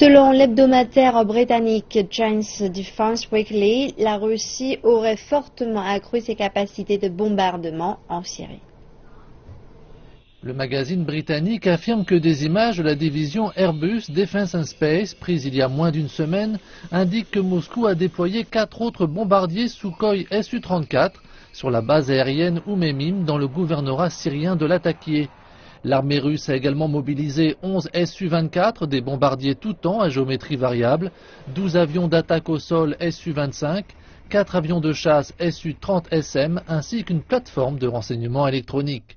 Selon l'hebdomadaire britannique Jane's Defense Weekly, la Russie aurait fortement accru ses capacités de bombardement en Syrie. Le magazine britannique affirme que des images de la division Airbus Defence and Space, prises il y a moins d'une semaine, indiquent que Moscou a déployé 4 autres bombardiers Sukhoi Su-34 sur la base aérienne Oumemim dans le gouvernorat syrien de Latakié. L'armée russe a également mobilisé 11 Su-24, des bombardiers tout temps à géométrie variable, 12 avions d'attaque au sol Su-25, 4 avions de chasse Su-30SM ainsi qu'une plateforme de renseignement électronique.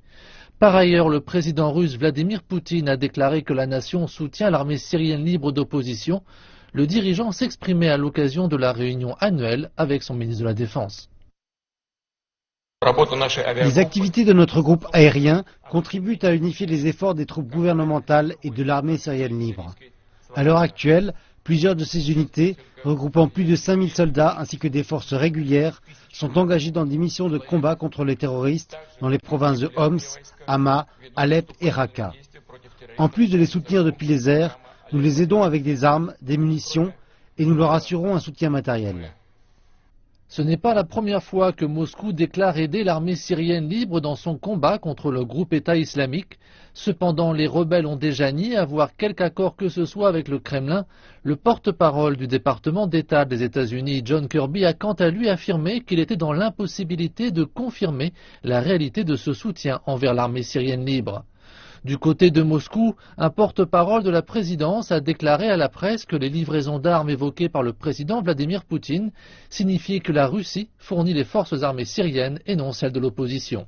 Par ailleurs, le président russe Vladimir Poutine a déclaré que la nation soutient l'armée syrienne libre d'opposition. Le dirigeant s'exprimait à l'occasion de la réunion annuelle avec son ministre de la Défense. Les activités de notre groupe aérien contribuent à unifier les efforts des troupes gouvernementales et de l'armée syrienne libre. À l'heure actuelle, plusieurs de ces unités, regroupant plus de 5000 soldats ainsi que des forces régulières, sont engagées dans des missions de combat contre les terroristes dans les provinces de Homs, Hama, Alep et Raqqa. En plus de les soutenir depuis les airs, nous les aidons avec des armes, des munitions et nous leur assurons un soutien matériel. Ce n'est pas la première fois que Moscou déclare aider l'armée syrienne libre dans son combat contre le groupe État islamique. Cependant, les rebelles ont déjà nié avoir quelque accord que ce soit avec le Kremlin. Le porte-parole du département d'État des États-Unis, John Kirby, a quant à lui affirmé qu'il était dans l'impossibilité de confirmer la réalité de ce soutien envers l'armée syrienne libre. Du côté de Moscou, un porte-parole de la présidence a déclaré à la presse que les livraisons d'armes évoquées par le président Vladimir Poutine signifiaient que la Russie fournit les forces armées syriennes et non celles de l'opposition.